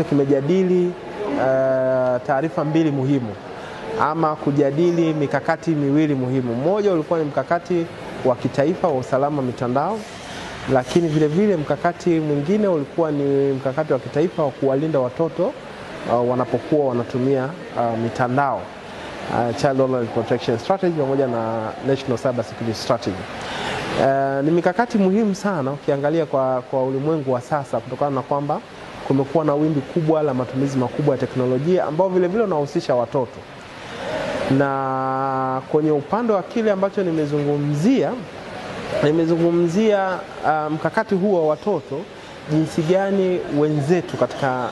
Kimejadili taarifa mbili muhimu ama kujadili mikakati miwili muhimu. Mmoja ulikuwa ni mkakati wa kitaifa wa usalama mitandao, lakini vile vile mkakati mwingine ulikuwa ni mkakati wa kitaifa wa kuwalinda watoto wanapokuwa wanatumia mitandao, Child Online Protection Strategy pamoja na National Cyber Security Strategy. Ni mikakati muhimu sana ukiangalia kwa ulimwengu wa sasa, kutokana na kwamba kumekuwa na wimbi kubwa la matumizi makubwa ya teknolojia ambao vile vile unahusisha watoto. Na kwenye upande wa kile ambacho nimezungumzia mkakati huu wa watoto, jinsi gani wenzetu katika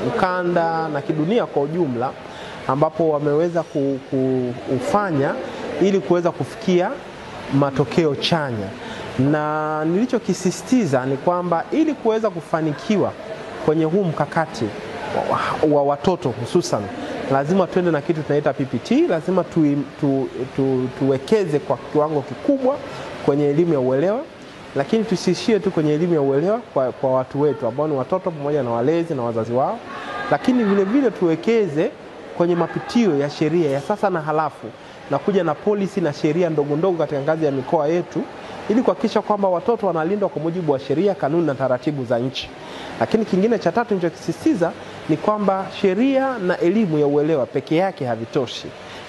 ukanda na kidunia kwa ujumla ambapo wameweza kufanya ili kuweza kufikia matokeo chanya. Na nilichokisisitiza ni kwamba ili kuweza kufanikiwa kwenye huu mkakati wa watoto hususan, lazima tuende na kitu tunaita PPT, lazima tuwekeze kwa kiwango kikubwa kwenye elimu ya uelewa, lakini tusishie tu kwenye elimu ya uelewa kwa watu wetu ambao ni watoto pamoja na walezi na wazazi wao, lakini vile vile tuwekeze kwenye mapitio ya sheria ya sasa na halafu, na kuja na policy na sheria ndogo ndogo katika ngazi ya mikoa yetu ili kuhakikisha kwamba watoto wanalindwa kwa mujibu wa sheria, kanuni na taratibu za nchi. Lakini kingine cha tatu nilichokisisitiza ni kwamba sheria na elimu ya uelewa peke yake havitoshi.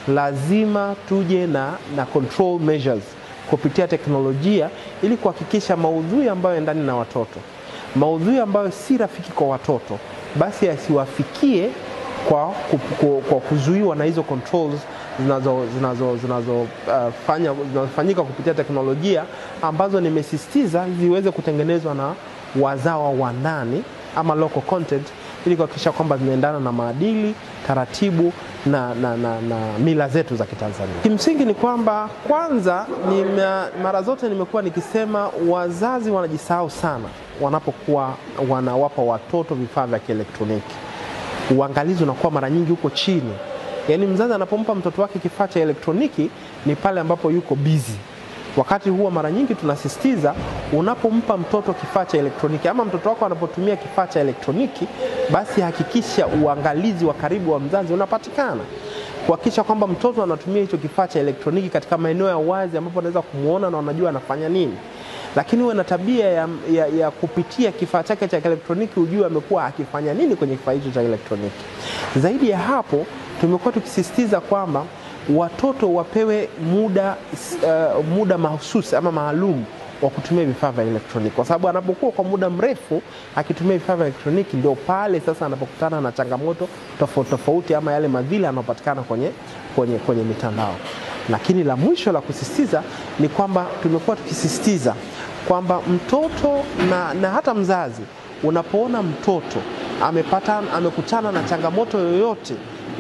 Lazima tuje na control measures kupitia teknolojia ili kuhakikisha maudhui ambayo endani na watoto, maudhui ambayo si rafiki kwa watoto, basi yasiwafikie kwa kuzuiwa na hizo controls zinazofanyika kupitia teknolojia ambazo nimesisitiza ziweze kutengenezwa na wazawa wa ndani ama local content, ili kuhakikisha kwamba zinaendana na maadili, taratibu na mila zetu za Kitanzania. Kimsingi ni kwamba kwanza, mara zote nimekuwa nikisema wazazi wanajisahau sana wanapokuwa wanawapa watoto vifaa vya kielektroniki. Uangalizi unakuwa mara nyingi huko chini. Yaani mzazi anapompa mtoto wake kifaa cha elektroniki ni pale ambapo yuko busy. Wakati huo mara nyingi tunasisitiza, unapompa mtoto kifaa cha elektroniki ama mtoto wako anapotumia kifaa cha elektroniki, basi hakikisha uangalizi wa karibu wa mzazi unapatikana, kuhakikisha kwamba mtoto anatumia hicho kifaa cha elektroniki katika maeneo ya wazi ambapo anaweza kumuona na anajua anafanya nini. Lakini uwe na tabia ya kupitia kifaa chake cha elektroniki ujue amekuwa akifanya nini kwenye kifaa hicho cha elektroniki. Zaidi ya hapo, tumekuwa tukisisitiza kwamba watoto wapewe muda mahususi ama maalum wa kutumia vifaa vya elektroniki, kwa sababu anapokuwa kwa muda mrefu akitumia vifaa vya elektroniki, ndio pale sasa anapokutana na changamoto tofauti ama yale madhila yanayopatikana kwenye mitandao. Lakini la mwisho la kusisitiza ni kwamba tumekuwa tukisisitiza kwamba mtoto na hata mzazi, unapoona mtoto amekutana na changamoto yoyote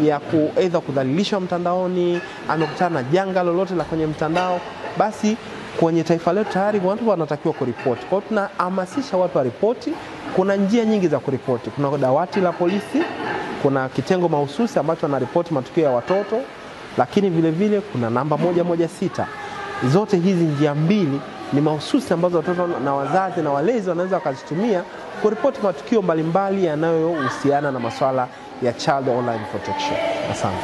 ya aidha kudhalilishwa mtandaoni, amekutana na janga lolote la kwenye mtandao, basi kwenye taifa letu tayari watu wanatakiwa kuripoti. Kwa hiyo tunahamasisha watu waripoti. Kuna njia nyingi za kuripoti. Kuna dawati la polisi, kuna kitengo mahususi ambacho wanaripoti matukio ya watoto, lakini vile vile kuna namba 116. Zote hizi njia mbili ni mahususi ambazo watoto na wazazi na walezi wanaweza wakazitumia kuripoti matukio mbalimbali yanayohusiana na masuala ya Child Online Protection. Asante.